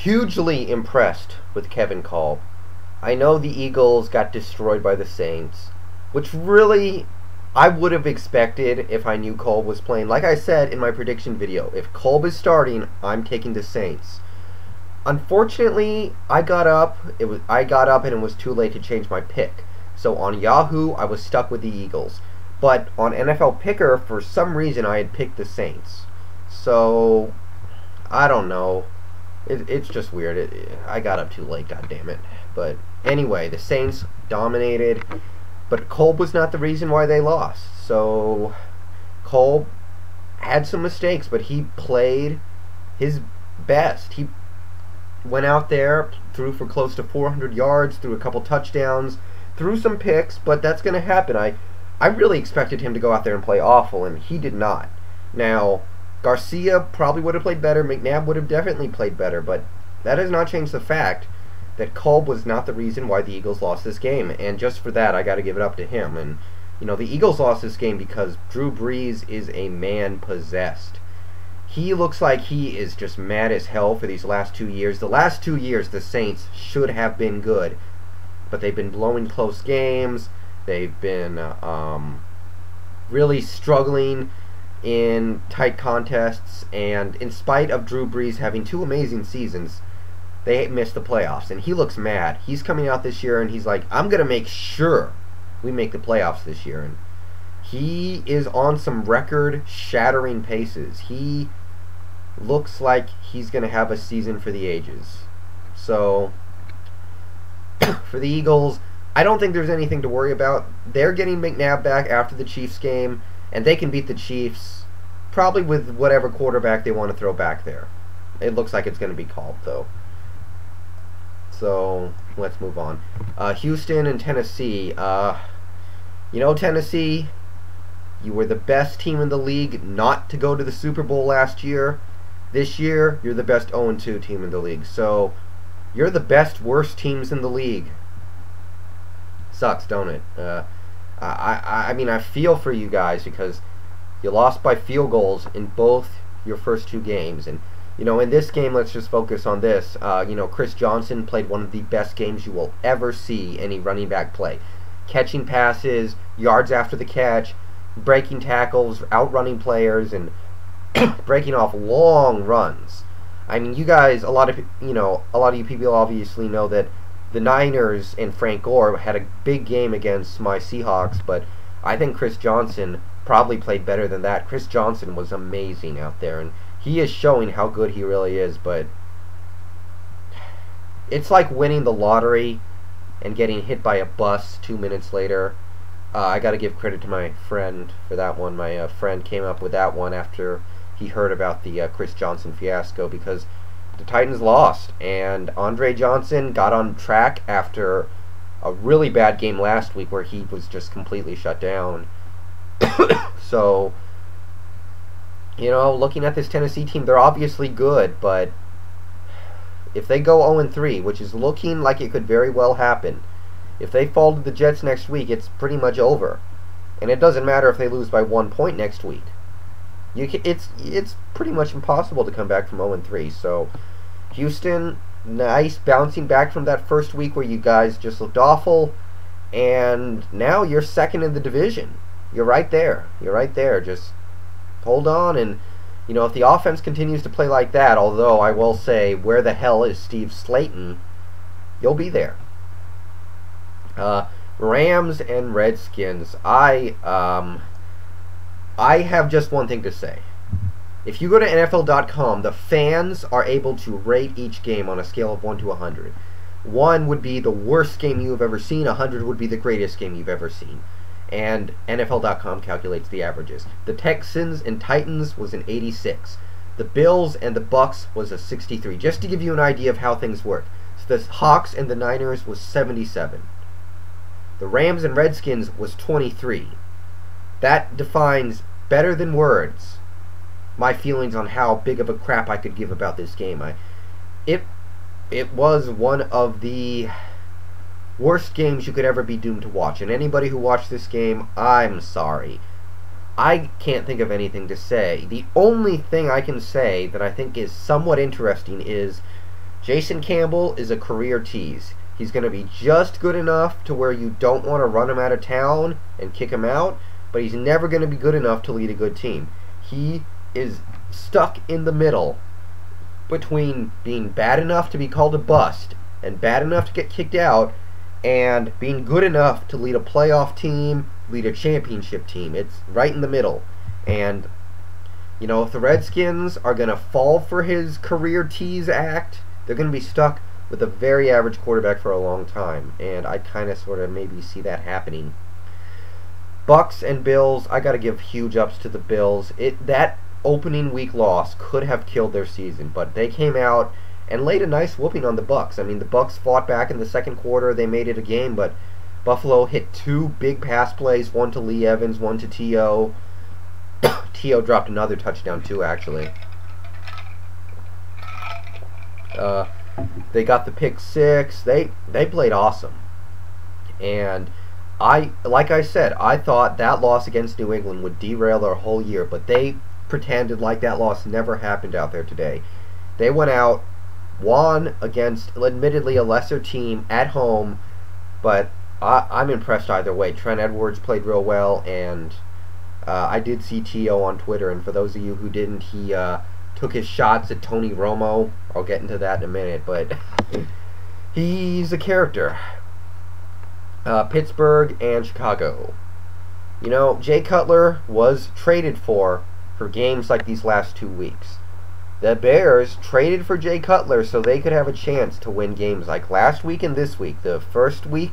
hugely impressed with Kevin Kolb. I know the Eagles got destroyed by the Saints, which really I would have expected if I knew Kolb was playing. Like I said in my prediction video, if Kolb is starting, I'm taking the Saints. Unfortunately, I got up and it was too late to change my pick. So on Yahoo, I was stuck with the Eagles. But on NFL Picker, for some reason, I had picked the Saints. So I don't know. It's just weird. I got up too late, god damn it. But anyway, the Saints dominated, but Kolb was not the reason why they lost. So Kolb had some mistakes, but he played his best. He went out there, threw for close to 400 yards, threw a couple touchdowns, threw some picks, but that's going to happen. I really expected him to go out there and play awful, and he did not. Now, Garcia probably would have played better. McNabb would have definitely played better, but that does not change the fact that Kolb was not the reason why the Eagles lost this game, and just for that, I got to give it up to him. And the Eagles lost this game because Drew Brees is a man possessed. He looks like he is just mad as hell for these last 2 years. The last 2 years, the Saints should have been good, but they've been blowing close games. They've been really struggling in tight contests, and in spite of Drew Brees having 2 amazing seasons, they missed the playoffs, and he looks mad. He's coming out this year, and he's like, I'm going to make sure we make the playoffs this year, and he is on some record-shattering paces. He looks like he's going to have a season for the ages. So, for the Eagles, I don't think there's anything to worry about. They're getting McNabb back after the Chiefs game, and they can beat the Chiefs probably with whatever quarterback they want to throw back there. It looks like it's going to be Kolb, though. So, let's move on. Houston and Tennessee. Tennessee, you were the best team in the league not to go to the Super Bowl last year. This year, you're the best 0-2 team in the league. So, you're the best worst teams in the league. Sucks, don't it? I mean, I feel for you guys because you lost by field goals in both your first 2 games. And, in this game, let's just focus on this. Chris Johnson played one of the best games you will ever see any running back play. Catching passes, yards after the catch, breaking tackles, outrunning players, and breaking off long runs. I mean, you guys, a lot of you people obviously know that the Niners and Frank Gore had a big game against my Seahawks, but I think Chris Johnson probably played better than that. Chris Johnson was amazing out there, and he is showing how good he really is, but it's like winning the lottery and getting hit by a bus 2 minutes later. I got to give credit to my friend for that one. My friend came up with that one after he heard about the Chris Johnson fiasco, because the Titans lost, and Andre Johnson got on track after a really bad game last week where he was just completely shut down. So, looking at this Tennessee team, they're obviously good, but if they go 0-3, which is looking like it could very well happen, if they fall to the Jets next week, it's pretty much over. And it doesn't matter if they lose by 1 point next week. It's pretty much impossible to come back from 0-3. So, Houston, nice bouncing back from that first week where you guys just looked awful, and now you're second in the division. You're right there. Just hold on, and if the offense continues to play like that, although I will say, where the hell is Steve Slayton? You'll be there. Rams and Redskins. I have just one thing to say. If you go to NFL.com, the fans are able to rate each game on a scale of 1 to 100. 1 would be the worst game you have ever seen. 100 would be the greatest game you've ever seen. And NFL.com calculates the averages. The Texans and Titans was an 86. The Bills and the Bucks was a 63. Just to give you an idea of how things work. So the Hawks and the Niners was 77. The Rams and Redskins was 23. That defines better than words my feelings on how big of a crap I could give about this game. It was one of the worst games you could ever be doomed to watch. And anybody who watched this game, I'm sorry. I can't think of anything to say. The only thing I can say that I think is somewhat interesting is Jason Campbell is a career tease. He's going to be just good enough to where you don't want to run him out of town and kick him out, but he's never going to be good enough to lead a good team. He is stuck in the middle between being bad enough to be called a bust and bad enough to get kicked out and being good enough to lead a playoff team, lead a championship team. It's right in the middle. And, you know, if the Redskins are going to fall for his career tease act, they're going to be stuck with a very average quarterback for a long time. And I kind of sort of maybe see that happening. Bucks and Bills, I got to give huge ups to the Bills. That opening week loss could have killed their season, but they came out and laid a nice whooping on the Bucks. I mean, the Bucks fought back in the second quarter. They made it a game, but Buffalo hit 2 big pass plays, one to Lee Evans, one to T.O. T.O. dropped another touchdown too, actually. They got the pick 6. They played awesome. And like I said, I thought that loss against New England would derail their whole year, but they pretended like that loss never happened out there today. They went out, won against admittedly a lesser team at home, but I'm impressed either way. Trent Edwards played real well, and I did see T.O. on Twitter, and for those of you who didn't, he took his shots at Tony Romo. I'll get into that in a minute, but he's a character. Pittsburgh and Chicago. You know, Jay Cutler was traded for games like these last 2 weeks. The Bears traded for Jay Cutler so they could have a chance to win games like last week and this week. The first week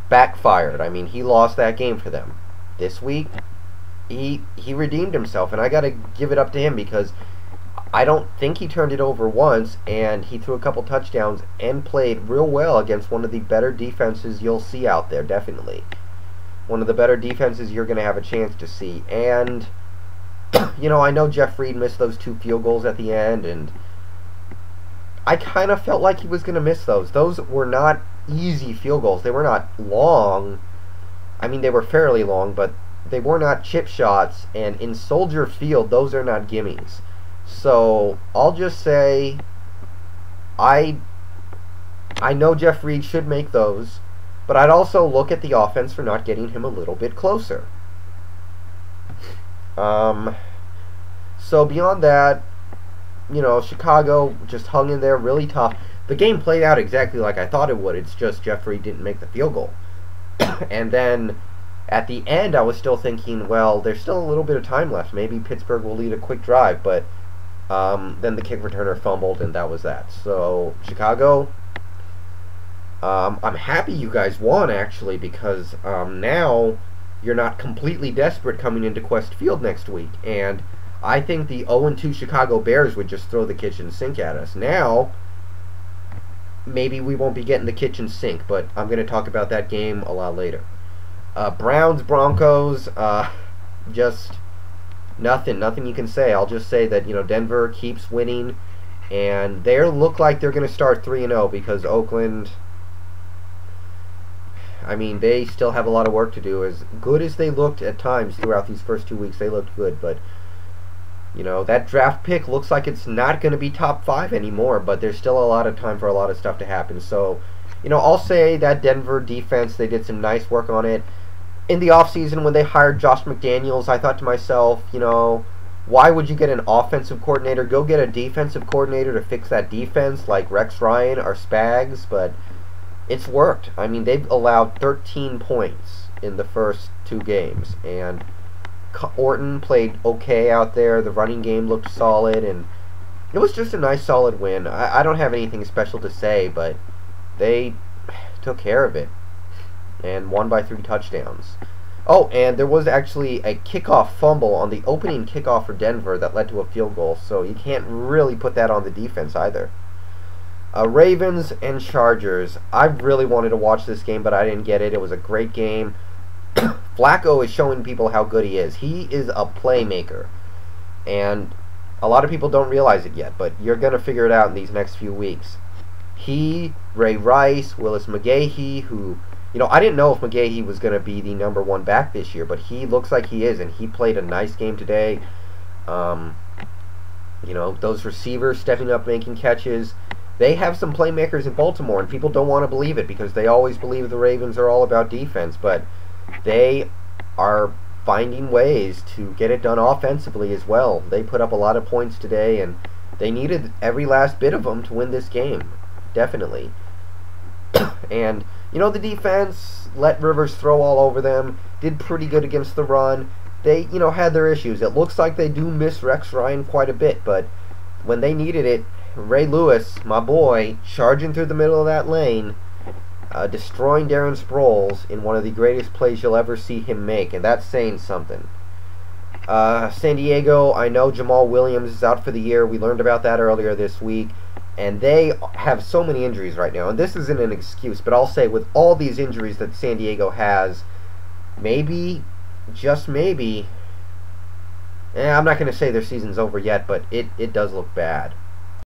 backfired. I mean, he lost that game for them. This week, he redeemed himself, and I got to give it up to him because I don't think he turned it over once, and he threw a couple touchdowns and played real well against one of the better defenses you'll see out there, definitely. One of the better defenses you're going to have a chance to see. And, you know, I know Jeff Reed missed those 2 field goals at the end, and I kind of felt like he was going to miss those. Those were not easy field goals. They were not long. I mean, they were fairly long, but they were not chip shots, and in Soldier Field, those are not gimmies. So, I'll just say, I know Jeff Reed should make those, but I'd also look at the offense for not getting him a little bit closer. So beyond that, you know, Chicago just hung in there really tough. The game played out exactly like I thought it would. It's just Jeff Reed didn't make the field goal. And then at the end, I was still thinking, well, there's still a little bit of time left. Maybe Pittsburgh will lead a quick drive, but then the kick returner fumbled, and that was that. So, Chicago, I'm happy you guys won, actually, because now you're not completely desperate coming into Quest Field next week. And I think the 0-2 Chicago Bears would just throw the kitchen sink at us. Now, maybe we won't be getting the kitchen sink, but I'm going to talk about that game a lot later. Browns, Broncos, just nothing you can say. I'll just say that, you know, Denver keeps winning, and they look like they're going to start 3-0 because Oakland, I mean, they still have a lot of work to do. As good as they looked at times throughout these first 2 weeks, they looked good, but, you know, that draft pick looks like it's not going to be top 5 anymore, but there's still a lot of time for a lot of stuff to happen. So, you know, I'll say that Denver defense, they did some nice work on it. In the offseason, when they hired Josh McDaniels, I thought to myself, you know, why would you get an offensive coordinator? Go get a defensive coordinator to fix that defense like Rex Ryan or Spags, but it's worked. I mean, they've allowed 13 points in the first 2 games, and Orton played okay out there. The running game looked solid, and it was just a nice, solid win. I don't have anything special to say, but they took care of it and won by 3 touchdowns. Oh, and there was actually a kickoff fumble on the opening kickoff for Denver that led to a field goal, so you can't really put that on the defense either. Ravens and Chargers. I really wanted to watch this game, but I didn't get it. It was a great game. Flacco is showing people how good he is. He is a playmaker, and a lot of people don't realize it yet, but you're going to figure it out in these next few weeks. He, Ray Rice, Willis McGahee, who, you know, I didn't know if McGahee was going to be the number 1 back this year, but he looks like he is, and he played a nice game today. You know, those receivers stepping up, making catches. They have some playmakers in Baltimore, and people don't want to believe it because they always believe the Ravens are all about defense, but they are finding ways to get it done offensively as well. They put up a lot of points today, and they needed every last bit of them to win this game. Definitely. And, the defense let Rivers throw all over them, did pretty good against the run. They, had their issues. It looks like they do miss Rex Ryan quite a bit, but when they needed it, Ray Lewis, my boy, charging through the middle of that lane, destroying Darren Sproles in one of the greatest plays you'll ever see him make, and that's saying something. San Diego, I know Jamal Williams is out for the year. We learned about that earlier this week, and they have so many injuries right now, and this isn't an excuse, but I'll say with all these injuries that San Diego has, maybe, just maybe, I'm not going to say their season's over yet, but it does look bad.